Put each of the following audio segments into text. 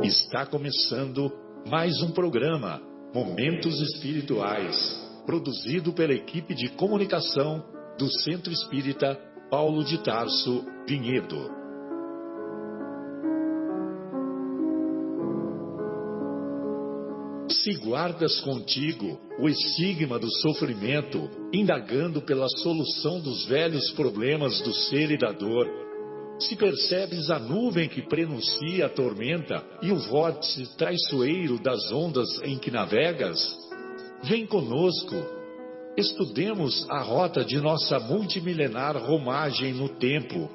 Está começando mais um programa, Momentos Espirituais, produzido pela equipe de comunicação do Centro Espírita Paulo de Tarso, Vinhedo. Se guardas contigo o estigma do sofrimento, indagando pela solução dos velhos problemas do ser e da dor, se percebes a nuvem que prenuncia a tormenta e o vórtice traiçoeiro das ondas em que navegas, vem conosco, estudemos a rota de nossa multimilenar romagem no tempo,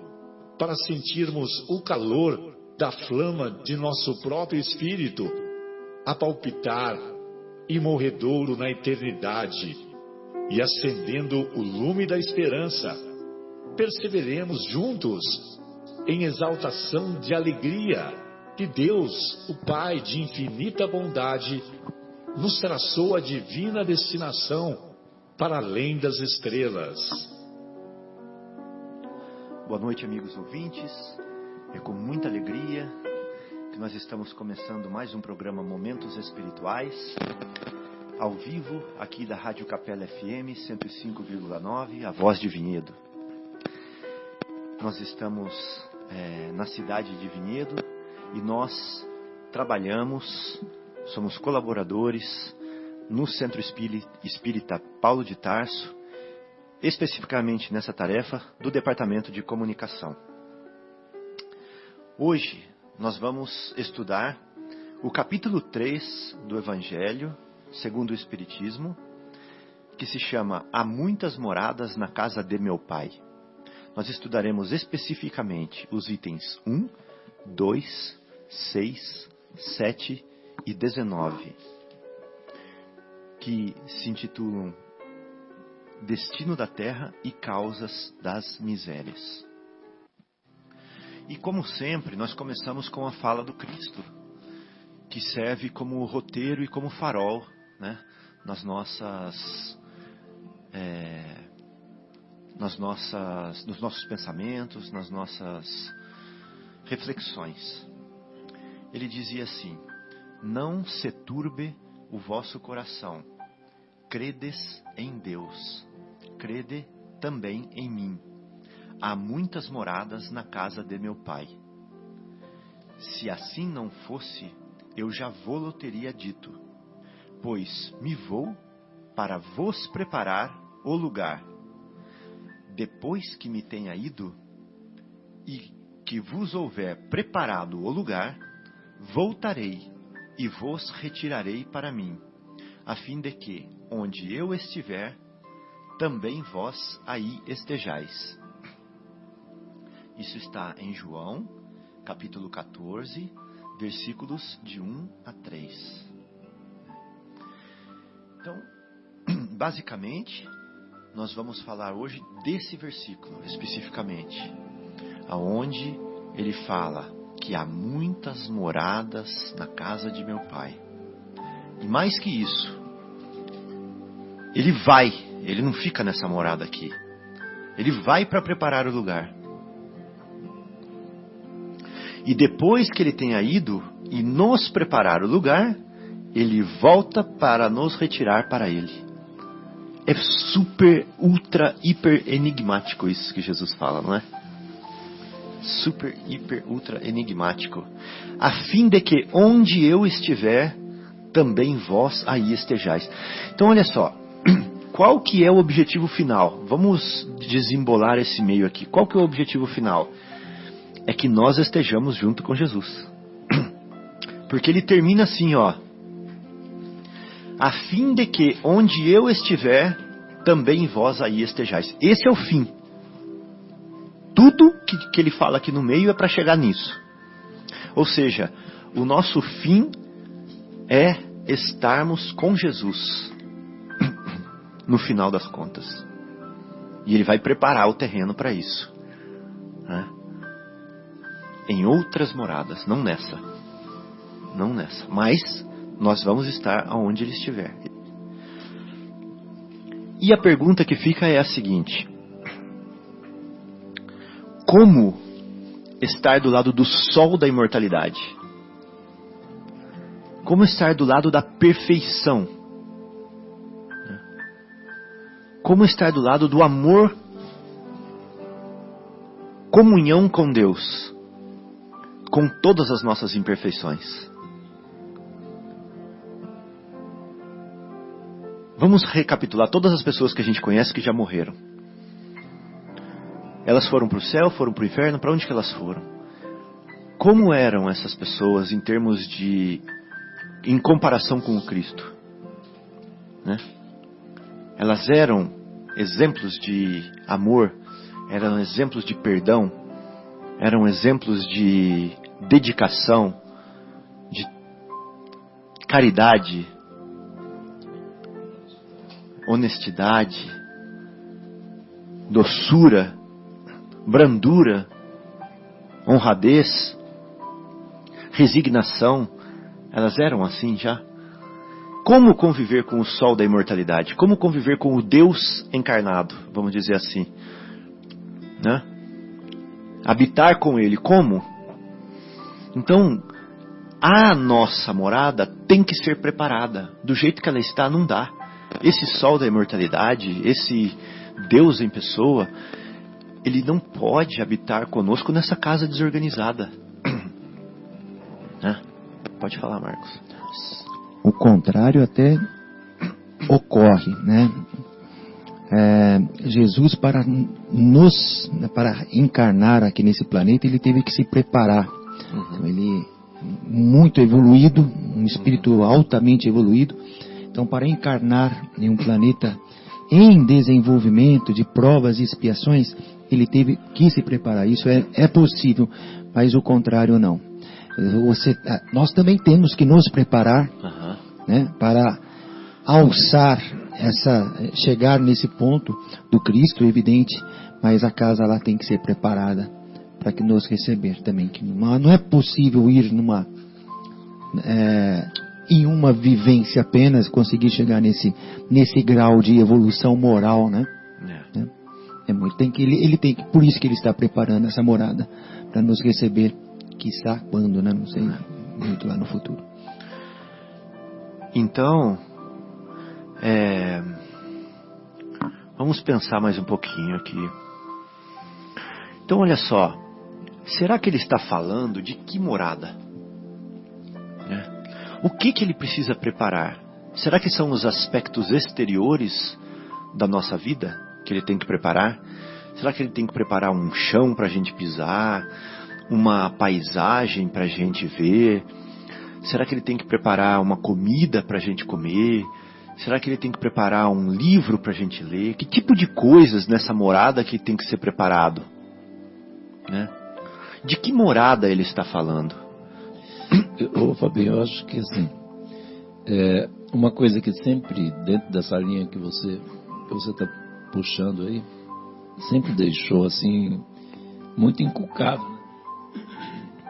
para sentirmos o calor da flama de nosso próprio espírito, a palpitar, imorredouro na eternidade, e acendendo o lume da esperança, perseveremos juntos em exaltação de alegria que Deus, o Pai de infinita bondade, nos traçou a divina destinação para além das estrelas. Boa noite, amigos ouvintes. É com muita alegria que nós estamos começando mais um programa Momentos Espirituais, ao vivo, aqui da Rádio Capela FM 105,9, a Voz de Vinhedo. Nós estamos na cidade de Vinhedo e nós trabalhamos, somos colaboradores no Centro Espírita Paulo de Tarso, especificamente nessa tarefa do Departamento de Comunicação. Hoje nós vamos estudar o capítulo 3 do Evangelho segundo o Espiritismo, que se chama Há muitas moradas na casa de meu Pai. Nós estudaremos especificamente os itens 1, 2, 6, 7 e 19, que se intitulam Destino da Terra e Causas das Misérias. E como sempre, nós começamos com a fala do Cristo, que serve como roteiro e como farol, né, nos nossos pensamentos, nas nossas reflexões. Ele dizia assim: não se turbe o vosso coração, credes em Deus, crede também em mim. Há muitas moradas na casa de meu Pai. Se assim não fosse, eu já vô-lo teria dito, pois me vou para vos preparar o lugar. Depois que me tenha ido e que vos houver preparado o lugar, voltarei e vos retirarei para mim, a fim de que, onde eu estiver, também vós aí estejais. Isso está em João, capítulo 14, versículos de 1 a 3. Então, basicamente, nós vamos falar hoje desse versículo, especificamente, aonde ele fala que há muitas moradas na casa de meu Pai. E mais que isso, ele não fica nessa morada aqui. Ele vai para preparar o lugar. E depois que ele tenha ido e nos preparar o lugar, ele volta para nos retirar para ele. É super, ultra, hiper enigmático isso que Jesus fala, não é? Super, hiper, ultra enigmático. A fim de que onde eu estiver, também vós aí estejais. Então olha só, qual que é o objetivo final? Vamos desembolar esse meio aqui. Qual que é o objetivo final? É que nós estejamos junto com Jesus. Porque ele termina assim, ó. A fim de que onde eu estiver, também vós aí estejais. Esse é o fim. Tudo que ele fala aqui no meio é para chegar nisso. Ou seja, o nosso fim é estarmos com Jesus no final das contas. E ele vai preparar o terreno para isso, né? Em outras moradas, não nessa. Não nessa. Mas nós vamos estar aonde ele estiver. E a pergunta que fica é a seguinte: como estar do lado do sol da imortalidade? Como estar do lado da perfeição? Como estar do lado do amor, comunhão com Deus, com todas as nossas imperfeições? Vamos recapitular todas as pessoas que a gente conhece que já morreram. Elas foram para o céu, foram para o inferno, para onde que elas foram? Como eram essas pessoas em termos de... em comparação com o Cristo? Né? Elas eram exemplos de amor, eram exemplos de perdão, eram exemplos de dedicação, de caridade, honestidade, doçura, brandura, honradez, resignação. Elas eram assim já? Como conviver com o sol da imortalidade? Como conviver com o Deus encarnado, vamos dizer assim, né? Habitar com Ele, como? Então, a nossa morada tem que ser preparada. Do jeito que ela está, não dá. Esse sol da imortalidade, esse Deus em pessoa, Ele não pode habitar conosco nessa casa desorganizada. Né? Pode falar, Marcos. O contrário até ocorre, né? Jesus, para encarnar aqui nesse planeta, ele teve que se preparar. Então, ele muito evoluído, um espírito altamente evoluído. Então, para encarnar em um planeta em desenvolvimento de provas e expiações, ele teve que se preparar. Isso é possível, mas o contrário não. Nós também temos que nos preparar, né, para alçar chegar nesse ponto do Cristo, evidente, mas a casa lá tem que ser preparada para que nos receber também. Que não é possível ir em uma vivência apenas conseguir chegar nesse grau de evolução moral, né? É muito, por isso que ele está preparando essa morada para nos receber. Quiçá quando, né? Não sei, muito lá no futuro. Então, vamos pensar mais um pouquinho aqui. Então, olha só. Será que ele está falando de que morada? O que ele precisa preparar? Será que são os aspectos exteriores da nossa vida que ele tem que preparar? Será que ele tem que preparar um chão para a gente pisar? Uma paisagem para a gente ver? Será que ele tem que preparar uma comida para a gente comer? Será que ele tem que preparar um livro para a gente ler? Que tipo de coisas nessa morada que tem que ser preparado? Né? De que morada ele está falando? Fabinho, eu acho que assim, uma coisa que sempre, dentro dessa linha que você está puxando aí, sempre deixou assim, muito inculcado.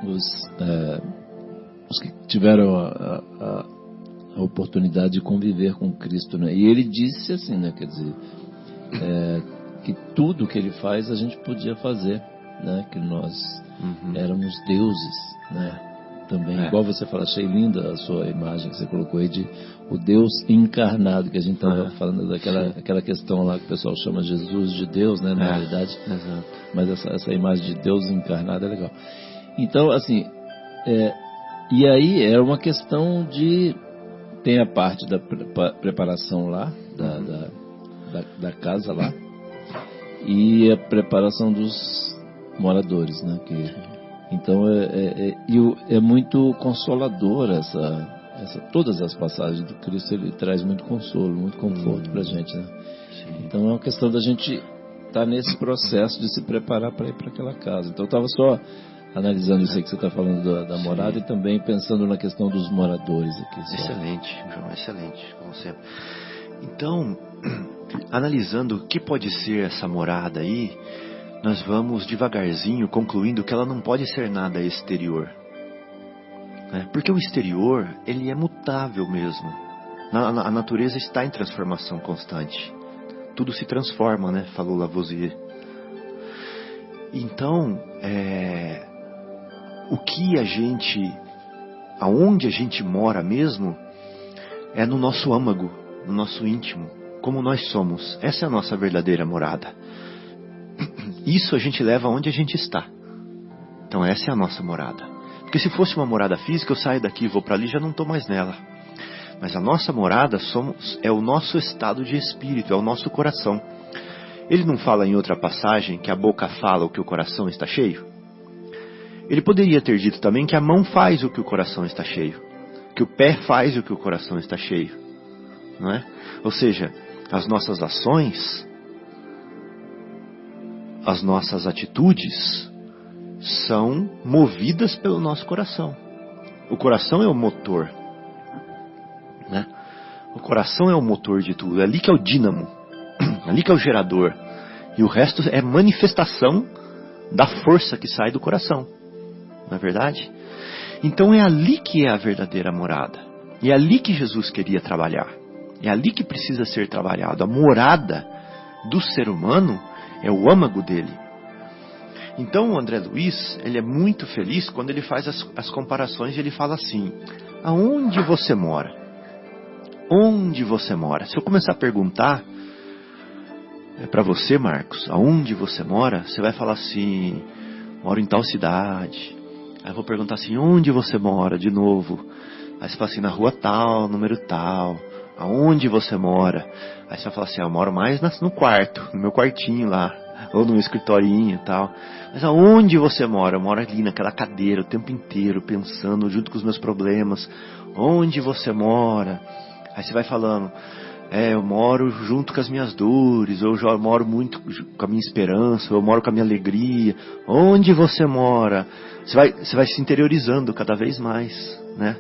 Os que tiveram a oportunidade de conviver com Cristo, né? E ele disse assim, né? Quer dizer, que tudo que ele faz a gente podia fazer, né? Que nós éramos deuses, né? Também, igual você fala, achei linda a sua imagem que você colocou aí de o Deus encarnado, que a gente estava falando daquela questão lá que o pessoal chama Jesus de Deus, né? Na realidade, mas essa imagem de Deus encarnado é legal. Então, assim, e aí é uma questão de... Tem a parte da preparação lá, da casa lá, e a preparação dos moradores, né? Então, é muito consolador todas as passagens do Cristo, ele traz muito consolo, muito conforto pra gente, né? Então, é uma questão da gente estar nesse processo de se preparar para ir para aquela casa. Então, eu estava só analisando isso aí que você está falando da morada e também pensando na questão dos moradores aqui. Excelente, João, excelente, como sempre. Então, analisando o que pode ser essa morada aí, nós vamos devagarzinho concluindo que ela não pode ser nada exterior. Né? Porque o exterior, ele é mutável mesmo. A natureza está em transformação constante. Tudo se transforma, né? Falou Lavoisier. Então, o que a gente aonde a gente mora mesmo é no nosso âmago, no nosso íntimo, como nós somos. Essa é a nossa verdadeira morada. Isso a gente leva onde a gente está. Então essa é a nossa morada. Porque se fosse uma morada física, eu saio daqui, vou para ali, já não estou mais nela. Mas a nossa morada é o nosso estado de espírito, é o nosso coração. Ele não fala em outra passagem que a boca fala o que o coração está cheio? Ele poderia ter dito também que a mão faz o que o coração está cheio, que o pé faz o que o coração está cheio, não é? Ou seja, as nossas ações, as nossas atitudes são movidas pelo nosso coração. O coração é o motor, né? O coração é o motor de tudo, é ali que é o dínamo, ali que é o gerador, e o resto é manifestação da força que sai do coração. Não é verdade? Então é ali que é a verdadeira morada. E é ali que Jesus queria trabalhar. É ali que precisa ser trabalhado. A morada do ser humano é o âmago dele. Então o André Luiz, ele é muito feliz quando ele faz as comparações e ele fala assim: aonde você mora? Onde você mora? Se eu começar a perguntar para você, Marcos, aonde você mora? Você vai falar assim: moro em tal cidade. Aí eu vou perguntar assim: onde você mora? De novo. Aí você fala assim: na rua tal, número tal. Aonde você mora? Aí você vai falar assim: eu moro mais no quarto, no meu quartinho lá, ou no meu escritorinho e tal. Mas aonde você mora? Eu moro ali naquela cadeira o tempo inteiro, pensando junto com os meus problemas. Onde você mora? Aí você vai falando: eu moro junto com as minhas dores, ou eu moro muito com a minha esperança, ou eu moro com a minha alegria. Onde você mora? Você vai se interiorizando cada vez mais, né?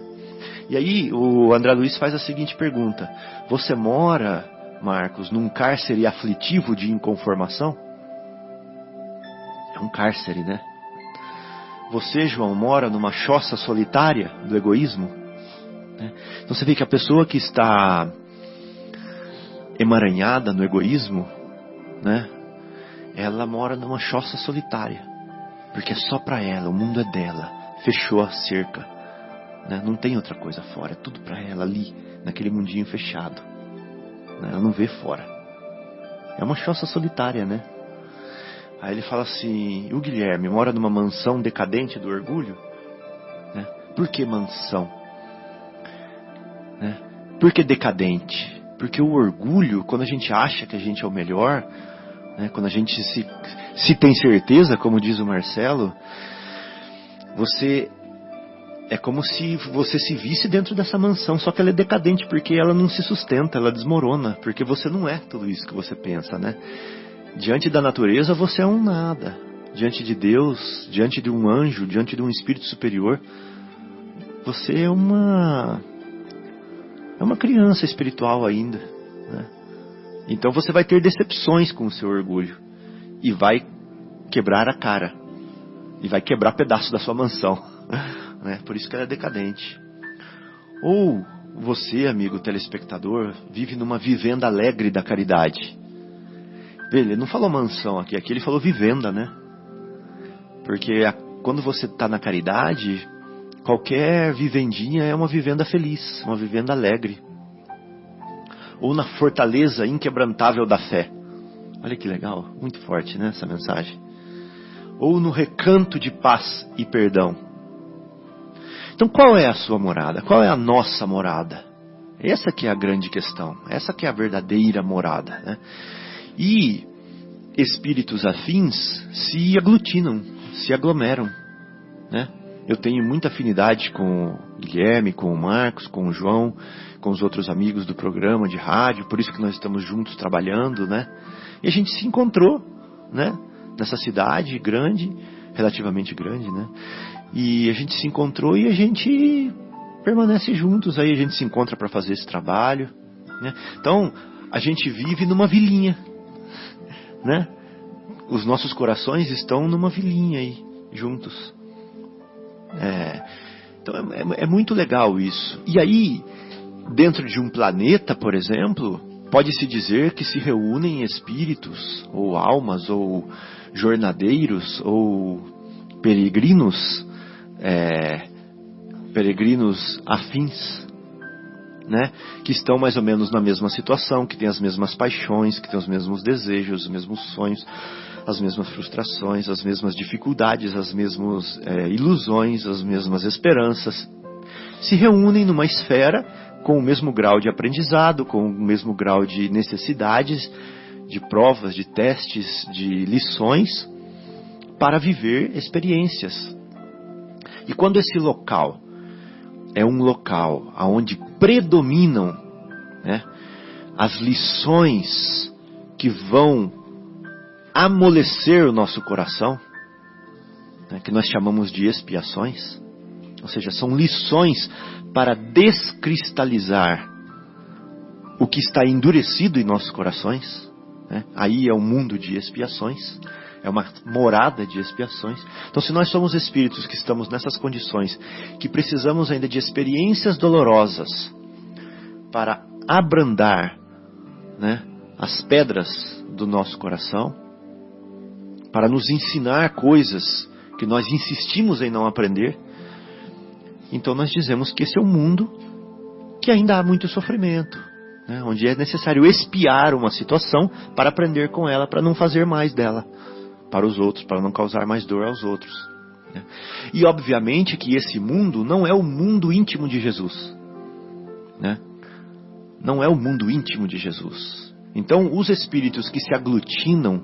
E aí o André Luiz faz a seguinte pergunta: você mora, Marcos, num cárcere aflitivo de inconformação? É um cárcere, né? Você, João, mora numa choça solitária do egoísmo? Né? Então você vê que a pessoa que está emaranhada no egoísmo, né? Ela mora numa choça solitária, porque é só para ela, o mundo é dela, fechou a cerca, né? Não tem outra coisa fora, é tudo para ela ali, naquele mundinho fechado, né? Ela não vê fora, é uma choça solitária, né? Aí ele fala assim: o Guilherme mora numa mansão decadente do orgulho, né? Por que mansão? Né? Por que decadente? Porque o orgulho, quando a gente acha que a gente é o melhor, né, quando a gente se tem certeza, como diz o Marcelo, é como se você se visse dentro dessa mansão, só que ela é decadente, porque ela não se sustenta, ela desmorona, porque você não é tudo isso que você pensa, né? Diante da natureza você é um nada, diante de Deus, diante de um anjo, diante de um espírito superior, você é uma criança espiritual ainda, né? Então você vai ter decepções com o seu orgulho e vai quebrar a cara e vai quebrar pedaço da sua mansão, né? Por isso que ela é decadente. Ou você, amigo telespectador, vive numa vivenda alegre da caridade. Ele não falou mansão aqui ele falou vivenda, né? Porque quando você está na caridade, qualquer vivendinha é uma vivenda feliz, uma vivenda alegre. Ou na fortaleza inquebrantável da fé. Olha que legal, muito forte, né, essa mensagem. Ou no recanto de paz e perdão. Então qual é a sua morada? Qual é a nossa morada? Essa que é a grande questão. Essa que é a verdadeira morada, né? E espíritos afins se aglutinam, se aglomeram, né? Eu tenho muita afinidade com o Guilherme, com o Marcos, com o João, com os outros amigos do programa de rádio, por isso que nós estamos juntos trabalhando, né? E a gente se encontrou, né? Nessa cidade grande, relativamente grande, né? E a gente se encontrou e a gente permanece juntos, aí a gente se encontra para fazer esse trabalho, né? Então, a gente vive numa vilinha, né? Os nossos corações estão numa vilinha aí, juntos. Então é muito legal isso. E aí, dentro de um planeta, por exemplo, pode-se dizer que se reúnem espíritos, ou almas, ou jornadeiros, ou peregrinos peregrinos afins, né? Que estão mais ou menos na mesma situação, que têm as mesmas paixões, que têm os mesmos desejos, os mesmos sonhos, as mesmas frustrações, as mesmas dificuldades, as mesmas ilusões, as mesmas esperanças. Se reúnem numa esfera com o mesmo grau de aprendizado, com o mesmo grau de necessidades, de provas, de testes, de lições, para viver experiências. E quando esse local é um local onde predominam, né, as lições que vão amolecer o nosso coração, né, que nós chamamos de expiações, ou seja, são lições para descristalizar o que está endurecido em nossos corações, né? Aí é um mundo de expiações, é uma morada de expiações. Então, se nós somos espíritos que estamos nessas condições, que precisamos ainda de experiências dolorosas para abrandar, né, as pedras do nosso coração, para nos ensinar coisas que nós insistimos em não aprender, então nós dizemos que esse é um mundo que ainda há muito sofrimento, né? Onde é necessário expiar uma situação para aprender com ela, para não fazer mais dela para os outros, para não causar mais dor aos outros, né? E obviamente que esse mundo não é o mundo íntimo de Jesus, né? Não é o mundo íntimo de Jesus. Então os espíritos que se aglutinam,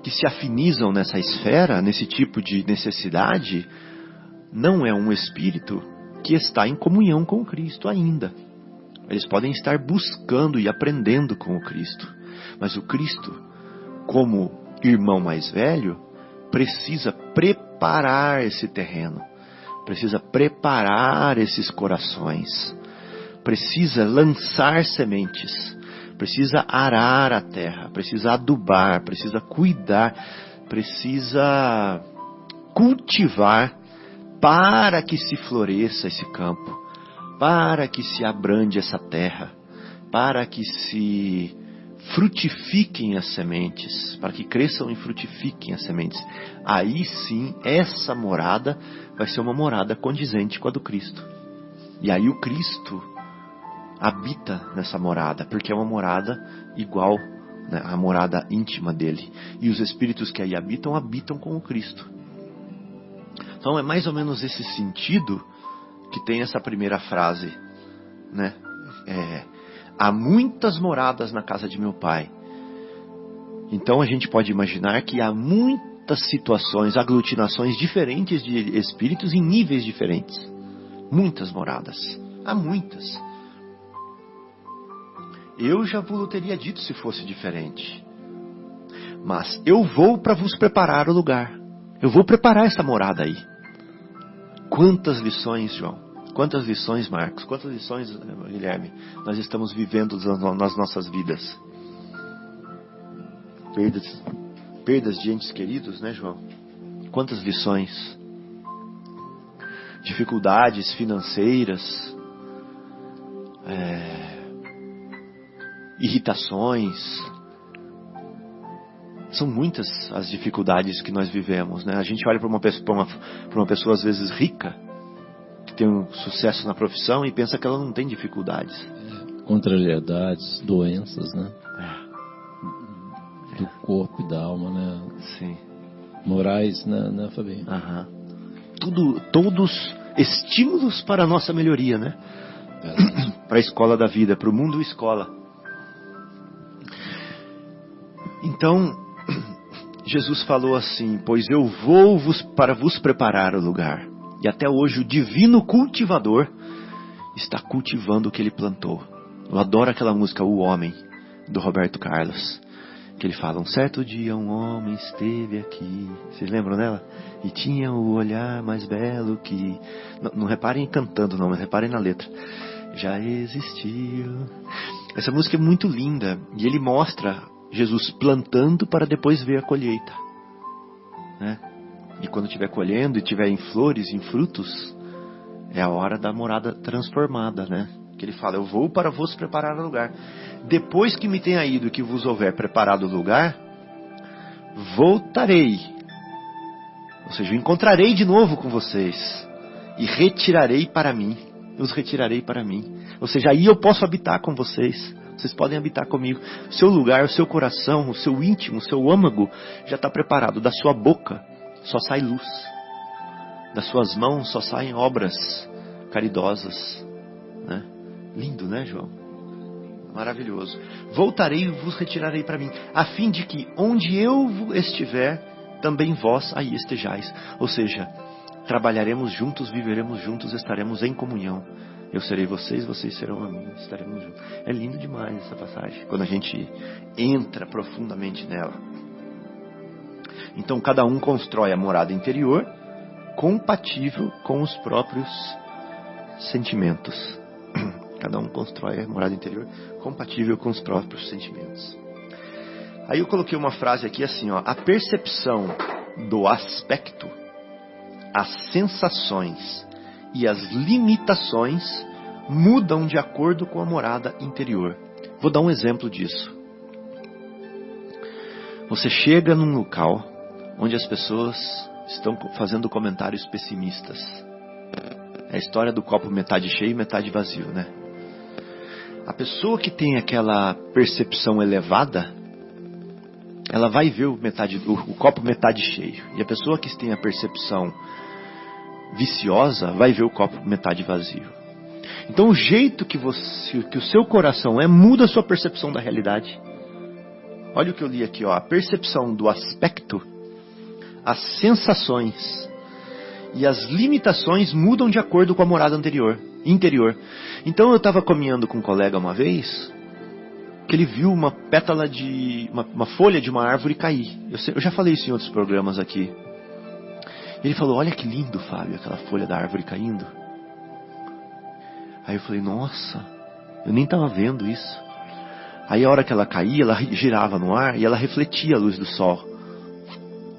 que se afinizam nessa esfera, nesse tipo de necessidade, não é um espírito que está em comunhão com o Cristo ainda. Eles podem estar buscando e aprendendo com o Cristo, mas o Cristo, como irmão mais velho, precisa preparar esse terreno, precisa preparar esses corações, precisa lançar sementes, precisa arar a terra, precisa adubar, precisa cuidar, precisa cultivar, para que se floresça esse campo, para que se abrande essa terra, para que se frutifiquem as sementes, para que cresçam e frutifiquem as sementes. Aí sim, essa morada vai ser uma morada condizente com a do Cristo. E aí o Cristo habita nessa morada, porque é uma morada igual, né, à morada íntima dele. E os espíritos que aí habitam, habitam com o Cristo. Então é mais ou menos esse sentido que tem essa primeira frase, né? Há muitas moradas na casa de meu Pai. Então a gente pode imaginar que há muitas situações, aglutinações diferentes de espíritos em níveis diferentes. Muitas moradas. Há muitas. Eu já vos teria dito se fosse diferente. Mas eu vou para vos preparar o lugar. Eu vou preparar essa morada aí. Quantas lições, João? Quantas lições, Marcos? Quantas lições, Guilherme, nós estamos vivendo nas nossas vidas? Perdas de entes queridos, né, João? Quantas lições? Dificuldades financeiras, irritações. São muitas as dificuldades que nós vivemos, né? A gente olha para uma pessoa às vezes rica, que tem um sucesso na profissão, e pensa que ela não tem dificuldades. Contrariedades, doenças, né? Do corpo e da alma, né? Sim. Morais, né, Fabinho? Todos estímulos para a nossa melhoria, né? Para a escola da vida, para o mundo escola. Então Jesus falou assim: pois eu vou para vos preparar o lugar. E até hoje o divino cultivador está cultivando o que ele plantou. Eu adoro aquela música O Homem, do Roberto Carlos, que ele fala: um certo dia um homem esteve aqui. Vocês lembram dela? E tinha o olhar mais belo que... Não reparem cantando não, mas reparem na letra. Já existiu. Essa música é muito linda. E ele mostra Jesus plantando para depois ver a colheita, né? E quando estiver colhendo e estiver em flores, em frutos, é a hora da morada transformada, né? Que ele fala: eu vou para vos preparar o lugar. Depois que me tenha ido, que vos houver preparado o lugar, voltarei. Ou seja, eu encontrarei de novo com vocês. e retirarei para mim. Os retirarei para mim. Ou seja, aí eu posso habitar com vocês. Vocês podem habitar comigo. O seu lugar, o seu coração, o seu íntimo, o seu âmago já está preparado. Da sua boca só sai luz. Das suas mãos só saem obras caridosas. Né? Lindo, né, João? Maravilhoso. Voltarei e vos retirarei para mim, a fim de que onde eu estiver, também vós aí estejais. Ou seja, trabalharemos juntos, viveremos juntos, estaremos em comunhão. Eu serei vocês, vocês serão a mim, estaremos juntos. É lindo demais essa passagem, quando a gente entra profundamente nela. Então cada um constrói a morada interior compatível com os próprios sentimentos. Cada um constrói a morada interior compatível com os próprios sentimentos. Aí eu coloquei uma frase aqui assim, ó: a percepção do aspecto, as sensações e as limitações mudam de acordo com a morada interior. Vou dar um exemplo disso. Você chega num local onde as pessoas estão fazendo comentários pessimistas. É a história do copo metade cheio e metade vazio, né? A pessoa que tem aquela percepção elevada, ela vai ver o copo metade cheio. E a pessoa que tem a percepção viciosa vai ver o copo metade vazio. Então o jeito que o seu coração muda a sua percepção da realidade. Olha o que eu li aqui, ó. A percepção do aspecto, as sensações e as limitações mudam de acordo com a morada interior. Então eu estava caminhando com um colega uma vez, que ele viu uma pétala uma folha de uma árvore cair. Eu já falei isso em outros programas aqui. Ele falou: olha que lindo, Fábio, aquela folha da árvore caindo. Aí eu falei: nossa, eu nem estava vendo isso. Aí a hora que ela caía, ela girava no ar e ela refletia a luz do sol.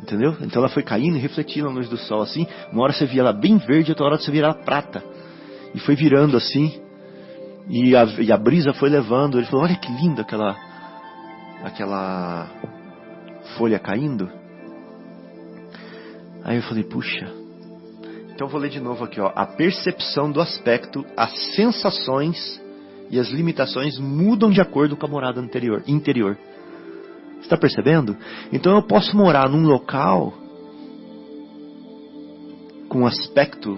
Entendeu? Então ela foi caindo e refletindo a luz do sol assim. Uma hora você via ela bem verde, outra hora você via ela prata. E foi virando assim. E a brisa foi levando. Ele falou: olha que linda aquela folha caindo. Aí eu falei: puxa. Então eu vou ler de novo aqui, ó. A percepção do aspecto, as sensações e as limitações mudam de acordo com a morada interior. Você está percebendo? Então eu posso morar num local com aspecto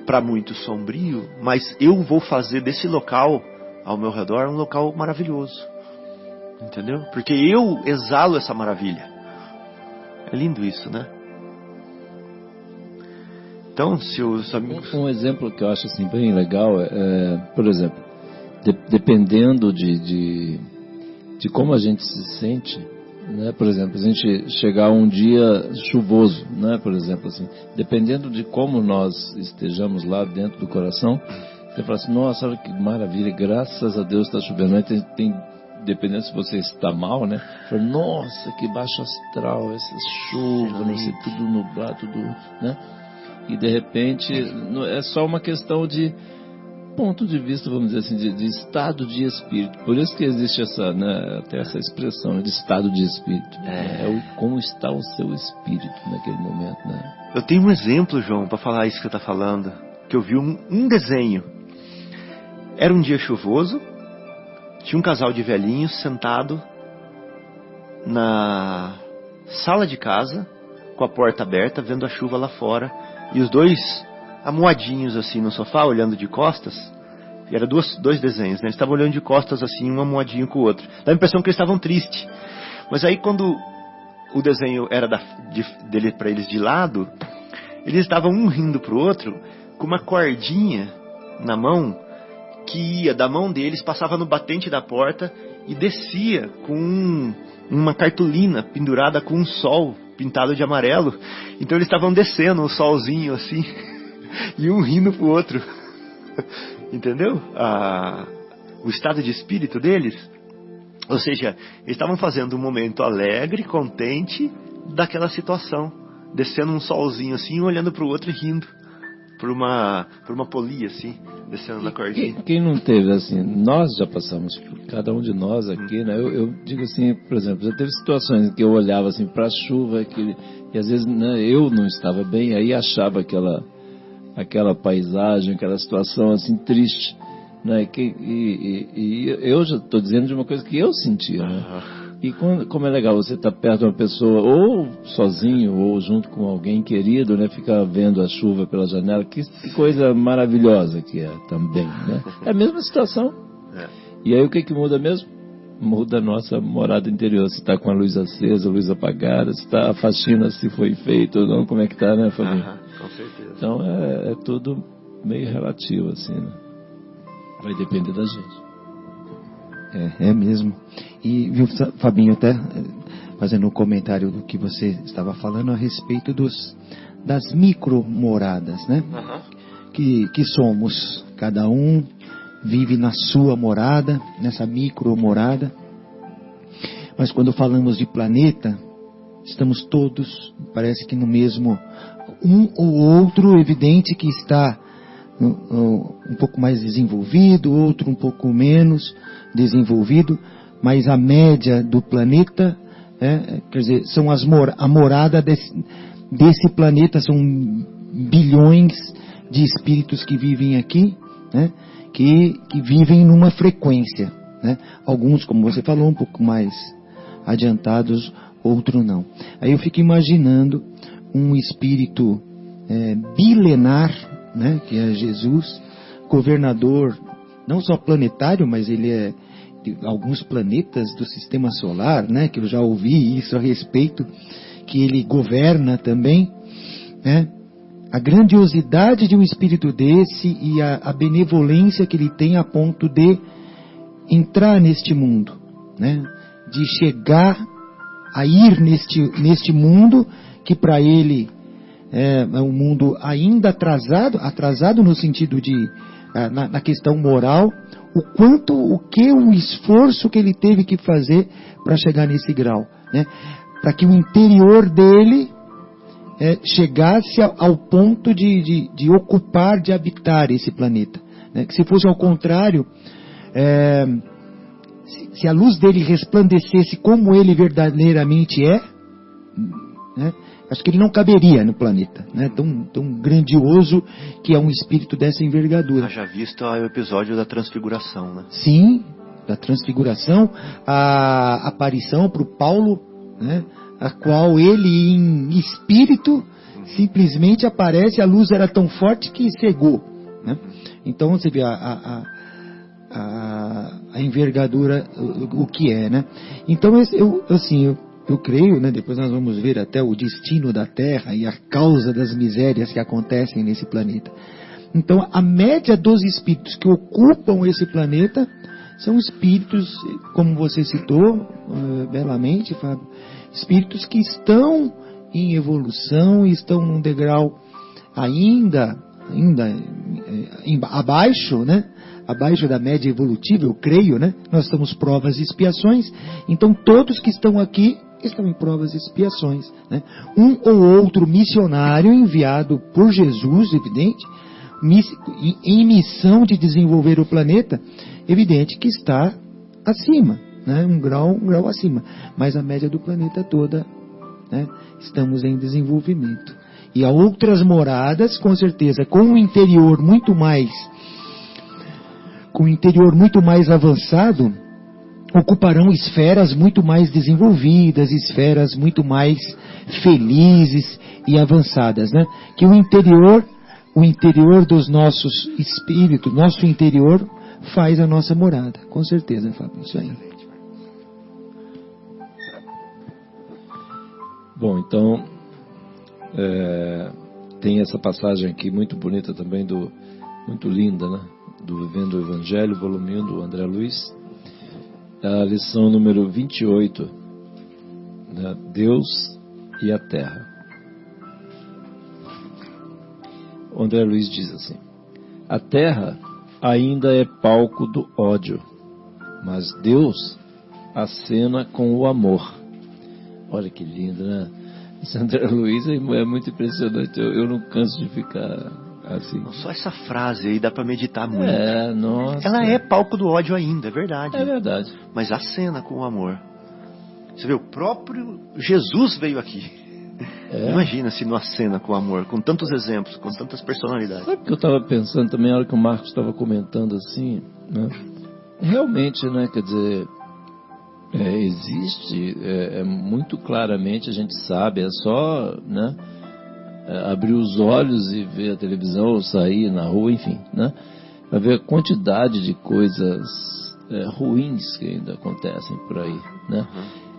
para muito sombrio, mas eu vou fazer desse local ao meu redor um local maravilhoso. Entendeu? Porque eu exalo essa maravilha. É lindo isso, né? Então, se os amigos... Um exemplo que eu acho assim bem legal por exemplo, dependendo de como a gente se sente, né? Por exemplo, a gente chegar um dia chuvoso, né? Por exemplo, assim, dependendo de como nós estejamos lá dentro do coração, você fala assim: nossa, olha que maravilha, graças a Deus está chovendo. Aí dependendo se você está mal, né? Fala: nossa, que baixo astral, essa chuva, não sei, tudo nublado, tudo, né? E de repente é só uma questão de ponto de vista, vamos dizer assim, de estado de espírito. Por isso que existe essa, né, até essa expressão, né, de estado de espírito. Como está o seu espírito naquele momento, né? Eu tenho um exemplo, João, para falar isso que você está falando, que eu vi um desenho. Era um dia chuvoso, tinha um casal de velhinhos sentado na sala de casa, com a porta aberta, vendo a chuva lá fora, e os dois amuadinhos assim no sofá, olhando de costas. E eram dois desenhos, né? Eles estavam olhando de costas assim, um amuadinho com o outro. Dá a impressão que eles estavam tristes. Mas aí quando o desenho era dele para eles de lado, eles estavam um rindo pro outro, com uma cordinha na mão, que ia da mão deles, passava no batente da porta e descia com uma cartolina pendurada com um sol pintado de amarelo. Então eles estavam descendo o solzinho assim, e um rindo pro outro. Entendeu? O estado de espírito deles. Ou seja, eles estavam fazendo um momento alegre, contente daquela situação, descendo um solzinho assim, olhando pro outro e rindo por uma polia assim, descendo na cordinha. Quem não teve assim, nós já passamos, cada um de nós aqui, né? Eu digo assim, por exemplo, já teve situações em que eu olhava assim para a chuva, e às vezes, né, eu não estava bem, aí achava aquela paisagem, aquela situação assim triste, né? E eu já estou dizendo de uma coisa que eu sentia, né? E como é legal você estar perto de uma pessoa, ou sozinho, ou junto com alguém querido, né? Ficar vendo a chuva pela janela, que coisa maravilhosa que é também, né? É a mesma situação. E aí o que muda mesmo? Muda a nossa morada interior. Se está com a luz acesa, a luz apagada, se a faxina se foi feita ou não, como é que está, né, Fabinho? Com certeza. Então é tudo meio relativo, assim, né? Vai depender da gente. É mesmo. E, viu, Fabinho, até fazendo um comentário do que você estava falando a respeito das micro-moradas, né? Que somos. Cada um vive na sua morada, nessa micro-morada. Mas quando falamos de planeta, estamos todos, parece que no mesmo, um ou outro, evidente que está um pouco mais desenvolvido, outro um pouco menos desenvolvido, mas a média do planeta, quer dizer, são a morada desse planeta, são bilhões de espíritos que vivem aqui, né? Que vivem numa frequência, né? Alguns, como você falou, um pouco mais adiantados, outros não. Aí eu fico imaginando um espírito bilenar, né? Que é Jesus, governador, não só planetário, mas ele é de alguns planetas do sistema solar, né? Que eu já ouvi isso a respeito, que ele governa também, né? A grandiosidade de um espírito desse e a benevolência que ele tem a ponto de entrar neste mundo, né? De chegar a ir neste mundo que para ele é um mundo ainda atrasado no sentido de na questão moral, o esforço que ele teve que fazer para chegar nesse grau, né? Para que o interior dele chegasse ao ponto de ocupar, de habitar esse planeta, né? Que se fosse ao contrário, se a luz dele resplandecesse como ele verdadeiramente é, né? Acho que ele não caberia no planeta, né? Tão grandioso que é um espírito dessa envergadura. Já visto o episódio da transfiguração, né? Sim, da transfiguração, a aparição para o Paulo, né? A qual ele em espírito simplesmente aparece, a luz era tão forte que cegou, né? Então você vê a envergadura, o que é, né? Então eu creio, né? Depois nós vamos ver até o destino da Terra e a causa das misérias que acontecem nesse planeta. Então a média dos espíritos que ocupam esse planeta são espíritos, como você citou belamente, Fábio, espíritos que estão em evolução, estão num degrau ainda abaixo, né? Abaixo da média evolutiva, eu creio, né? Nós estamos provas e expiações, então todos que estão aqui estão em provas e expiações, né? Um ou outro missionário enviado por Jesus, evidente, em missão de desenvolver o planeta, evidente que está acima, né? Um grau acima, mas a média do planeta toda, né? Estamos em desenvolvimento. E há outras moradas, com certeza, com um interior muito mais avançado, ocuparão esferas muito mais desenvolvidas, esferas muito mais felizes e avançadas, né? Que o interior dos nossos espíritos, nosso interior, faz a nossa morada, com certeza, Fábio, isso aí. Bom, então tem essa passagem aqui muito bonita também, muito linda, né? Do Vivendo o Evangelho, volume 1 do André Luiz, a lição número 28, né? Deus e a Terra. O André Luiz diz assim: a Terra ainda é palco do ódio, mas Deus acena com o amor. Olha que lindo, né? Esse André Luiz é muito impressionante. Eu não canso de ficar assim. Só essa frase aí dá para meditar muito. Nossa. Ela é palco do ódio ainda, é verdade. É verdade. Mas acena com o amor. Você vê, o próprio Jesus veio aqui. Imagina se não acena com amor, com tantos exemplos, com tantas personalidades. Sabe o que eu estava pensando também, na hora que o Marcos estava comentando assim, né? Realmente, né, quer dizer, existe, muito claramente, a gente sabe, é só, né, abrir os olhos e ver a televisão, ou sair na rua, enfim, né, para ver a quantidade de coisas ruins que ainda acontecem por aí, né.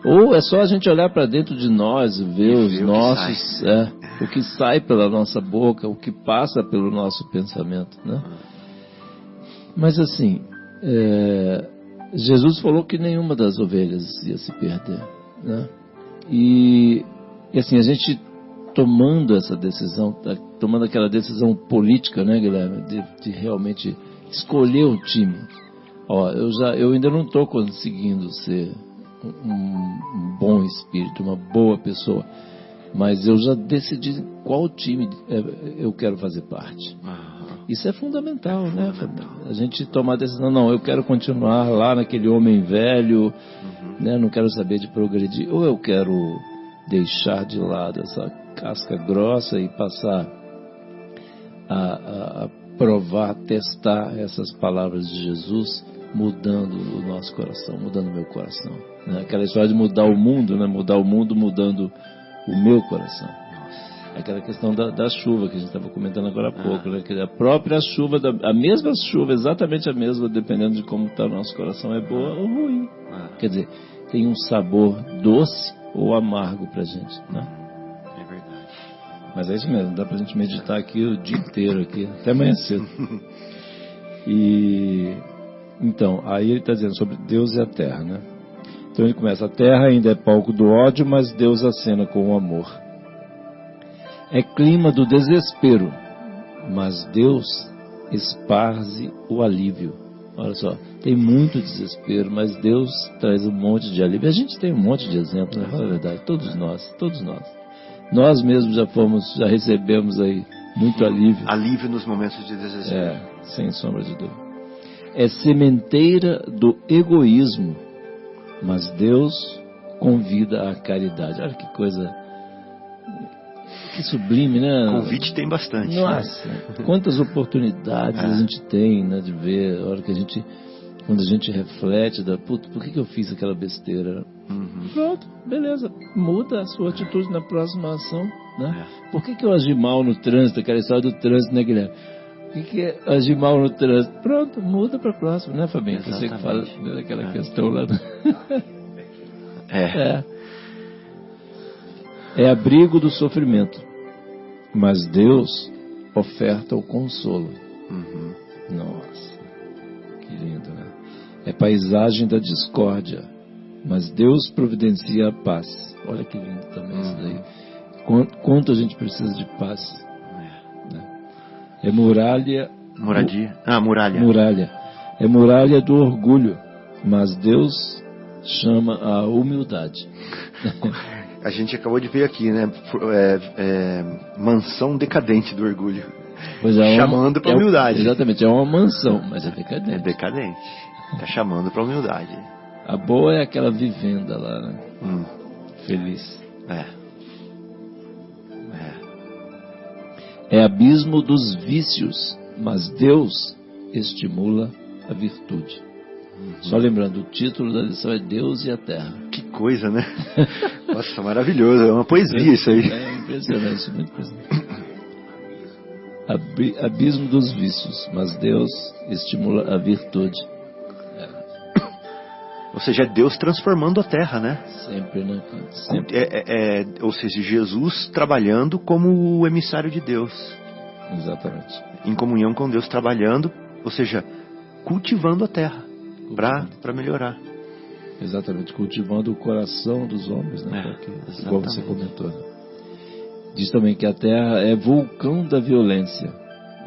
Ou é só a gente olhar para dentro de nós e ver os nossos, o que sai pela nossa boca, o que passa pelo nosso pensamento, né? Mas assim, Jesus falou que nenhuma das ovelhas ia se perder, né? E assim, a gente tomando essa decisão, tomando aquela decisão política, né, Guilherme, de realmente escolher o time. Ó, eu ainda não estou conseguindo ser um bom espírito, uma boa pessoa, mas eu já decidi qual time eu quero fazer parte. Isso é fundamental, né? A gente tomar a decisão, não, eu quero continuar lá naquele homem velho, né? Não quero saber de progredir, ou eu quero deixar de lado essa casca grossa e passar a provar, testar essas palavras de Jesus, mudando o nosso coração, mudando o meu coração, né? Aquela história de mudar o mundo, né? Mudar o mundo mudando o meu coração. Aquela questão da chuva que a gente estava comentando agora há pouco, né? Que a própria chuva, a mesma chuva, exatamente a mesma, dependendo de como está o nosso coração, é boa ou ruim. Quer dizer, tem um sabor doce ou amargo para a gente, né? É verdade. Mas é isso mesmo, dá para a gente meditar aqui o dia inteiro, aqui, até amanhã cedo. E então, aí ele está dizendo sobre Deus e a terra, né? Então ele começa: a terra ainda é palco do ódio, mas Deus acena com o amor. É clima do desespero, mas Deus esparze o alívio. Olha só, tem muito desespero, mas Deus traz um monte de alívio. A gente tem um monte de exemplos, né? Fala a verdade, todos nós. Nós mesmos já recebemos aí muito alívio. Alívio nos momentos de desespero. Sem sombra de dúvida. É sementeira do egoísmo, mas Deus convida à caridade. Olha que coisa, que sublime, né? Convite tem bastante. Nossa, né? Quantas oportunidades a gente tem, né, de ver, a hora que quando a gente reflete, por que eu fiz aquela besteira? Pronto, beleza, muda a sua atitude na próxima ação, né? Por que eu agi mal no trânsito, aquela história do trânsito, né, Guilherme? O que é agir mal no trânsito? Pronto, muda para a próxima, né, Fabinho? Você que fala daquela questão lá. É abrigo do sofrimento, mas Deus oferta o consolo. Nossa, que lindo, né? É paisagem da discórdia, mas Deus providencia a paz. Olha que lindo também isso daí. Quanto a gente precisa de paz. É muralha. Moradia. Muralha. Muralha. É muralha do orgulho, mas Deus chama a humildade. A gente acabou de ver aqui, né? Mansão decadente do orgulho. Pois chamando para humildade. Exatamente, é uma mansão, mas é decadente. É decadente. Está chamando para humildade. A boa é aquela vivenda lá, né? Feliz. É abismo dos vícios, mas Deus estimula a virtude. Só lembrando, o título da lição é Deus e a Terra. Que coisa, né? Nossa, maravilhoso. É uma poesia isso aí. É impressionante, muito impressionante. Abismo dos vícios, mas Deus estimula a virtude. Ou seja, é Deus transformando a terra, né? Sempre, né? Sempre. Ou seja, Jesus trabalhando como o emissário de Deus. Exatamente. Em comunhão com Deus, trabalhando, ou seja, cultivando a terra para melhorar. Exatamente, cultivando o coração dos homens, né? Igual você comentou. Diz também que a terra é vulcão da violência,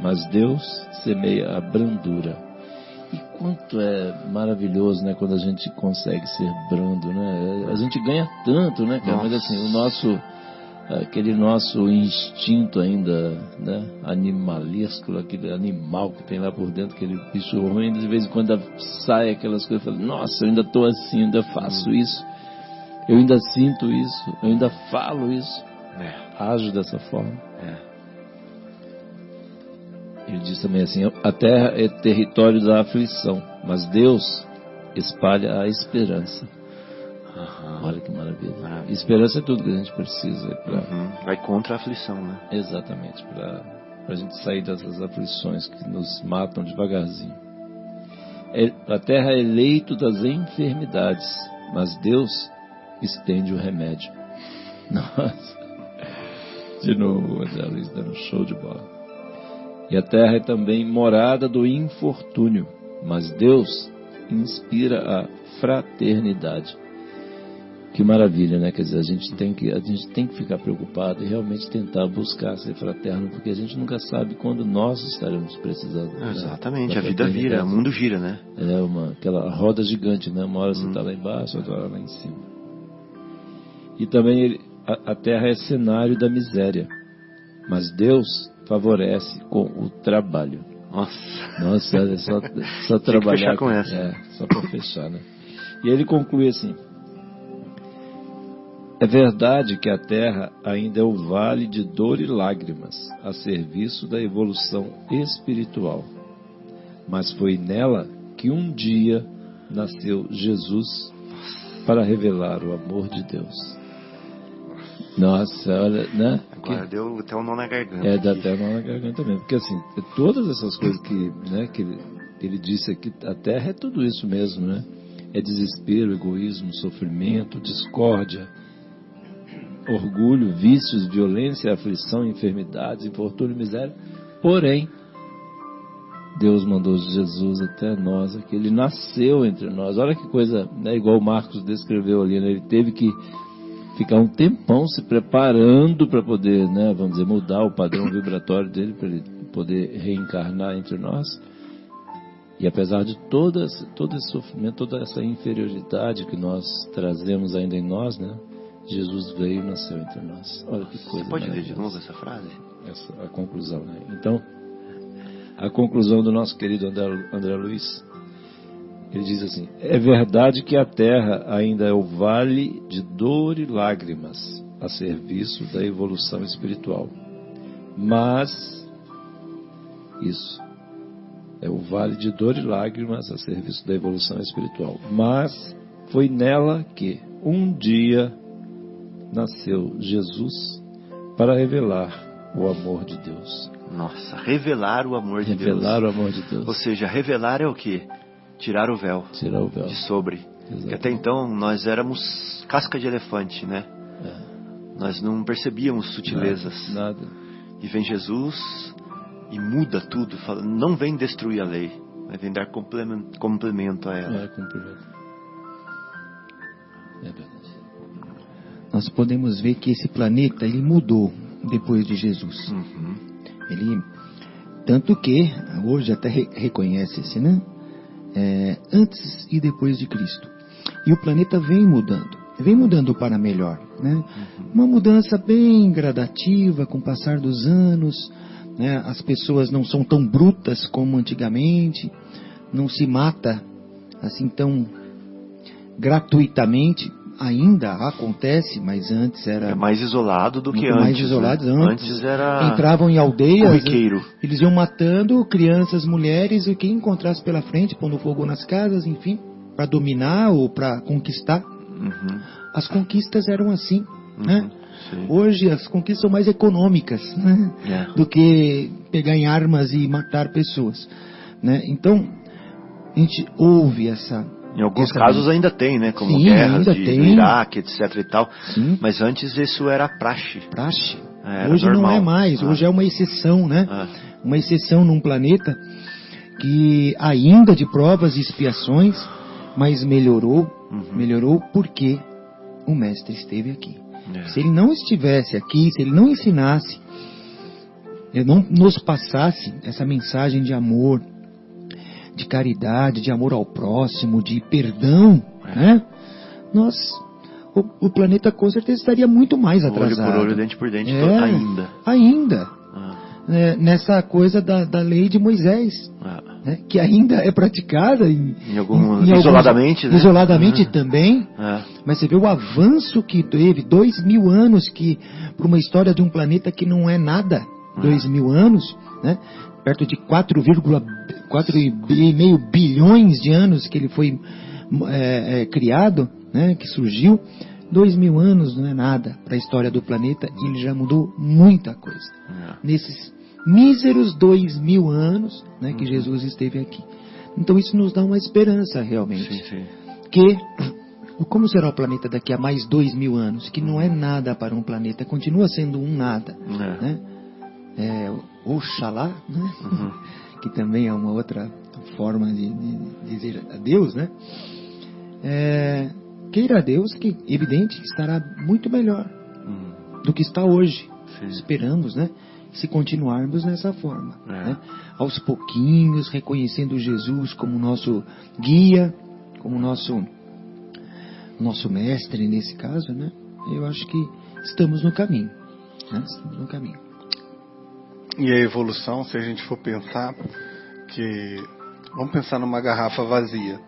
mas Deus semeia a brandura. E quanto é maravilhoso, né, quando a gente consegue ser brando, né? A gente ganha tanto, né, cara? Mas assim, aquele nosso instinto ainda, né, animalesco, aquele animal que tem lá por dentro, aquele bicho ruim, de vez em quando sai aquelas coisas, fala, nossa, eu ainda estou assim, eu ainda faço isso, eu ainda sinto isso, eu ainda falo isso. age dessa forma. Ele diz também assim: a terra é território da aflição, mas Deus espalha a esperança. Olha que maravilha. Esperança é tudo que a gente precisa. Vai contra a aflição, né? Exatamente, para a gente sair dessas aflições que nos matam devagarzinho. A terra é leito das enfermidades, mas Deus estende o remédio. Nossa, de novo o André Luiz dando um show de bola. E a terra é também morada do infortúnio, mas Deus inspira a fraternidade. Que maravilha, né? Quer dizer, a gente tem que ficar preocupado e realmente tentar buscar ser fraterno, porque a gente nunca sabe quando nós estaremos precisando. Exatamente, a vida vira, o mundo gira, né? É aquela roda gigante, né? Uma hora você está lá embaixo, outra hora lá em cima. E também a terra é cenário da miséria, mas Deus favorece com o trabalho. Nossa, é só trabalhar. Fechar com essa. Só para fechar, né? E ele conclui assim: é verdade que a terra ainda é o vale de dor e lágrimas, a serviço da evolução espiritual. Mas foi nela que um dia nasceu Jesus para revelar o amor de Deus. Nossa, olha, né? Agora deu até um nó na garganta. Dá até um nó na garganta mesmo. Porque assim, todas essas coisas que ele disse aqui, a terra é tudo isso mesmo, né? É desespero, egoísmo, sofrimento, discórdia, orgulho, vícios, violência, aflição, enfermidades, infortúnio, miséria. Porém, Deus mandou Jesus até nós aqui. Ele nasceu entre nós. Olha que coisa, né? Igual o Marcos descreveu ali, né? Ele teve que ficar um tempão se preparando para poder, né, vamos dizer, mudar o padrão vibratório dele, para ele poder reencarnar entre nós. E apesar de todo esse sofrimento, toda essa inferioridade que nós trazemos ainda em nós, né, Jesus veio e nasceu entre nós. Olha que coisa. Você pode ler de novo essa frase? A conclusão, né? Então, a conclusão do nosso querido André Luiz, ele diz assim: é verdade que a terra ainda é o vale de dor e lágrimas, a serviço da evolução espiritual. Mas, isso, é o vale de dor e lágrimas a serviço da evolução espiritual. Mas foi nela que um dia nasceu Jesus para revelar o amor de Deus. Nossa, revelar o amor de Deus. Revelar o amor de Deus. Ou seja, revelar é o quê? Tirar o véu. Tirar o véu. De sobre. Exatamente. Porque até então nós éramos casca de elefante, né? Nós não percebíamos sutilezas. Nada. E vem Jesus e muda tudo. Fala, não vem destruir a lei, mas vem dar complemento a ela. É verdade. Nós podemos ver que esse planeta, ele mudou depois de Jesus. Ele, tanto que, hoje até reconhece-se, né? Antes e depois de Cristo. E o planeta vem mudando para melhor, né? Uma mudança bem gradativa com o passar dos anos, né? As pessoas não são tão brutas como antigamente, não se mata assim tão gratuitamente. Ainda acontece, mas antes era... É mais isolado do que antes. Mais isolados, né? Antes era... Entravam em aldeias, corriqueiro. Eles iam matando crianças, mulheres, e quem encontrasse pela frente, pondo fogo nas casas, enfim, para dominar ou para conquistar. As conquistas eram assim, né? Sim. Hoje as conquistas são mais econômicas, né? Do que pegar em armas e matar pessoas, né? Então, a gente ouve essa... Em alguns casos ainda tem, né? Como guerras do Iraque, etc e tal. Sim. Mas antes isso era praxe. Hoje normal. Não é mais. Hoje é uma exceção, né? Uma exceção num planeta que ainda de provas e expiações, mas melhorou. Melhorou porque o Mestre esteve aqui. Se ele não estivesse aqui, se ele não ensinasse, ele não nos passasse essa mensagem de amor, de caridade, de amor ao próximo, de perdão, né? O planeta com certeza estaria muito mais atrasado. Olho por olho, dente por dente, ainda. Nessa coisa da lei de Moisés. né, que ainda é praticada isoladamente, né? Isoladamente também. É. Mas você vê o avanço que teve, 2.000 anos, que para uma história de um planeta que não é nada, 2.000 anos, né, perto de 4,5 bilhões de anos que ele foi criado, né, que surgiu. 2.000 anos não é nada para a história do planeta e ele já mudou muita coisa. Nesses míseros 2.000 anos, né, que Jesus esteve aqui. Então isso nos dá uma esperança realmente. Sim. Que como será o planeta daqui a mais 2.000 anos? Que não é nada para um planeta, continua sendo um nada. Né? Oxalá, né? Que também é uma outra forma de dizer adeus, né? Queira Deus que, evidente, estará muito melhor do que está hoje. Sim. Esperamos, né? Se continuarmos nessa forma. Né? Aos pouquinhos, reconhecendo Jesus como nosso guia, como nosso mestre nesse caso, né? Eu acho que estamos no caminho. Né? Estamos no caminho. E a evolução, se a gente for pensar, vamos pensar numa garrafa vazia.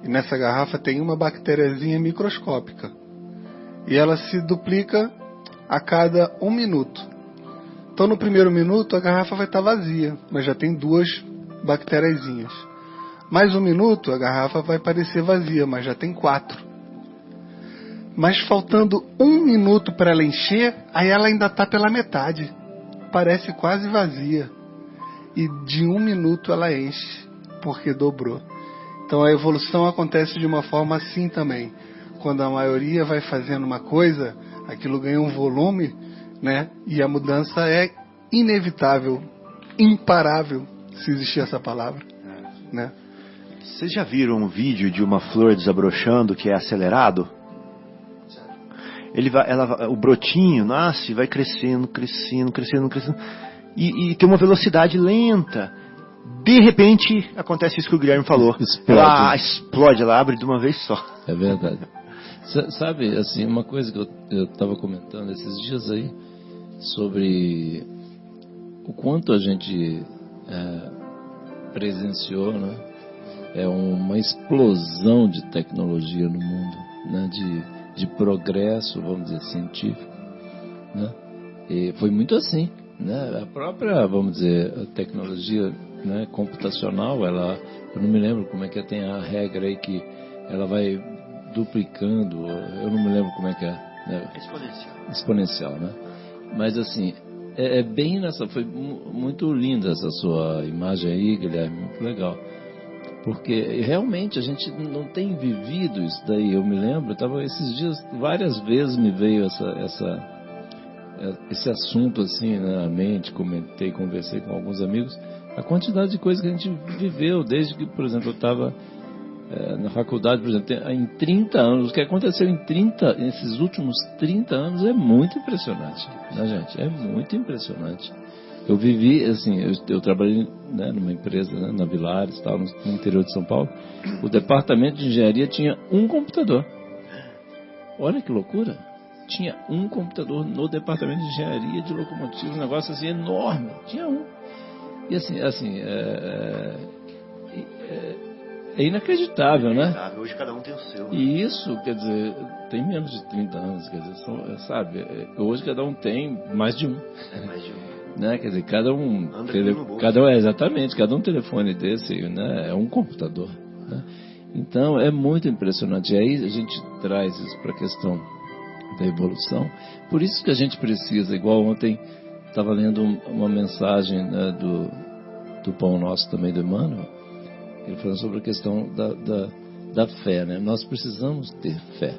E nessa garrafa tem uma bactériazinha microscópica. E ela se duplica a cada 1 minuto. Então no primeiro minuto a garrafa vai estar vazia, mas já tem 2 bactériazinhas. Mais 1 minuto a garrafa vai parecer vazia, mas já tem 4. Mas faltando 1 minuto para ela encher, aí ela ainda está pela metade. Parece quase vazia. E de 1 minuto ela enche, porque dobrou. Então a evolução acontece de uma forma assim também. Quando a maioria vai fazendo uma coisa, aquilo ganha um volume, né? E a mudança é inevitável, imparável, se existir essa palavra. Né? Vocês já viram um vídeo de uma flor desabrochando que é acelerado? O brotinho nasce, vai crescendo, e tem uma velocidade lenta. De repente, acontece isso que o Guilherme falou. Explode, ela abre de uma vez só. É verdade. Sabe, assim, uma coisa que eu estava comentando esses dias aí, sobre o quanto a gente presenciou, né? É uma explosão de tecnologia no mundo, né? De progresso, vamos dizer, científico, né? E foi muito assim, né? A própria, vamos dizer, a tecnologia, né, computacional, eu não me lembro como é que tem a regra aí que ela vai duplicando, eu não me lembro como é que é, né? Exponencial, né? Mas assim, bem foi muito linda essa sua imagem aí, Guilherme, muito legal, porque realmente a gente não tem vivido isso daí. Eu me lembro, esses dias, várias vezes me veio esse assunto assim na mente, conversei com alguns amigos, a quantidade de coisas que a gente viveu, desde que, por exemplo, eu estava na faculdade, por exemplo, em 30 anos, o que aconteceu nesses últimos 30 anos é muito impressionante, né, gente? É muito impressionante. Eu vivi, assim, eu trabalhei, né, numa empresa, né, na Vilares, tal, no interior de São Paulo. O departamento de engenharia tinha um computador. Olha que loucura! Tinha um computador no departamento de engenharia de locomotiva, um negócio assim enorme. Tinha um. E assim é inacreditável, né? Hoje cada um tem o seu. E isso, quer dizer, tem menos de 30 anos, quer dizer, sabe? Hoje cada um tem mais de um. Mais de um. Né? Quer dizer, cada um exatamente, cada um telefone desse, né, é um computador, né? Então é muito impressionante. E aí a gente traz isso para a questão da evolução. Por isso que a gente precisa, igual ontem estava lendo uma mensagem, né, do Pão Nosso também do Emmanuel, ele falando sobre a questão da fé, né? Nós precisamos ter fé,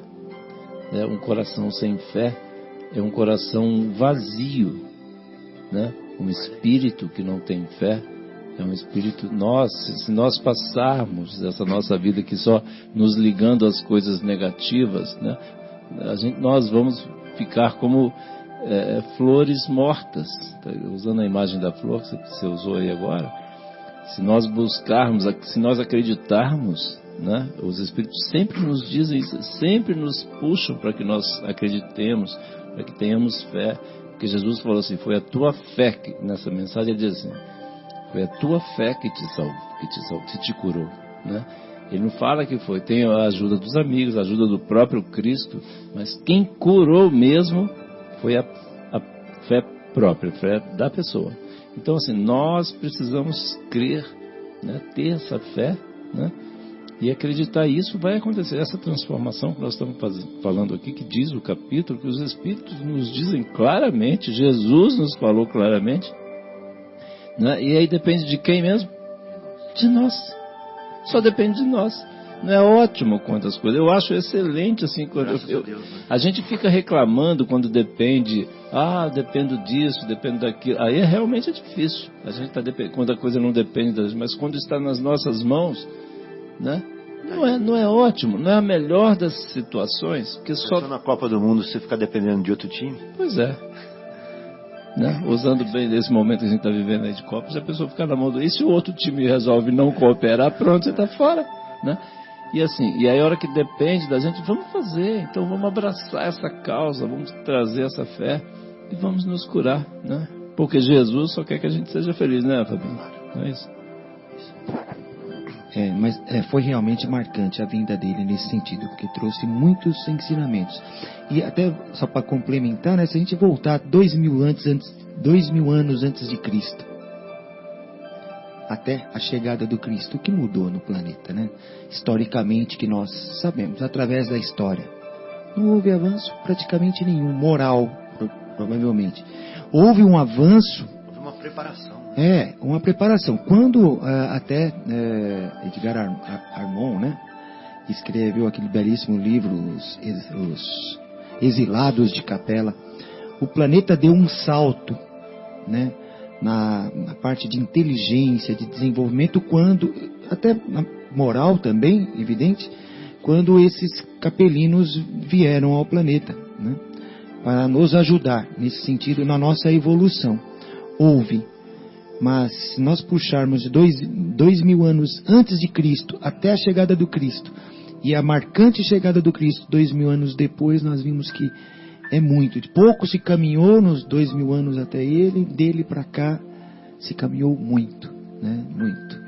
né? Um coração sem fé é um coração vazio, né? Um espírito que não tem fé é um espírito. Se nós passarmos essa nossa vida aqui só nos ligando às coisas negativas, né? Nós vamos ficar como flores mortas, tá? Usando a imagem da flor que você usou aí agora. Se nós buscarmos, se nós acreditarmos, né? Os espíritos sempre nos dizem isso, sempre nos puxam para que nós acreditemos, para que tenhamos fé. Porque Jesus falou assim, foi a tua fé, que nessa mensagem ele diz assim, Foi a tua fé que te salvou, que te curou, né? Ele não fala que foi, tem a ajuda dos amigos, a ajuda do próprio Cristo, mas quem curou mesmo foi a fé própria, a fé da pessoa. Então, assim, nós precisamos crer, né, ter essa fé, né, e acreditar. Isso vai acontecer. Essa transformação que nós estamos falando aqui, que diz o capítulo, que os Espíritos nos dizem claramente, Jesus nos falou claramente, né, e aí depende de quem mesmo? De nós. Só depende de nós. Não é ótimo quantas coisas. Eu acho excelente assim. A gente fica reclamando quando depende. Dependo disso, dependo daquilo. Aí realmente é difícil. A gente tá quando a coisa não depende da gente. Mas quando está nas nossas mãos, né? Não é ótimo. Não é a melhor das situações. Porque só na Copa do Mundo você fica dependendo de outro time. Pois é. Né? Usando bem desse momento que a gente está vivendo aí de Copa, se a pessoa ficar na mão do... E se o outro time resolve não cooperar, pronto, você está fora, né? E assim, e aí a hora que depende da gente, vamos fazer, então vamos abraçar essa causa, vamos trazer essa fé e vamos nos curar, né? Porque Jesus só quer que a gente seja feliz, né, Fabinho? Não é isso? Mas foi realmente marcante a vinda dele nesse sentido, porque trouxe muitos ensinamentos. E até, só para complementar, né, se a gente voltar 2000 anos antes de Cristo, até a chegada do Cristo, o que mudou no planeta, né? Historicamente, que nós sabemos, através da história, não houve avanço praticamente nenhum, moral, provavelmente. Houve um avanço... Houve uma preparação. Uma preparação. Quando até Edgar Armand, né, escreveu aquele belíssimo livro, Os Exilados de Capela, o planeta deu um salto, né, na parte de inteligência, de desenvolvimento, quando, até na moral também, evidente, quando esses capelinos vieram ao planeta, né, para nos ajudar nesse sentido na nossa evolução. Mas se nós puxarmos de 2000 anos antes de Cristo até a chegada do Cristo e a marcante chegada do Cristo 2000 anos depois, nós vimos que é muito. De pouco se caminhou nos 2000 anos até ele, dele para cá se caminhou muito, né? Muito.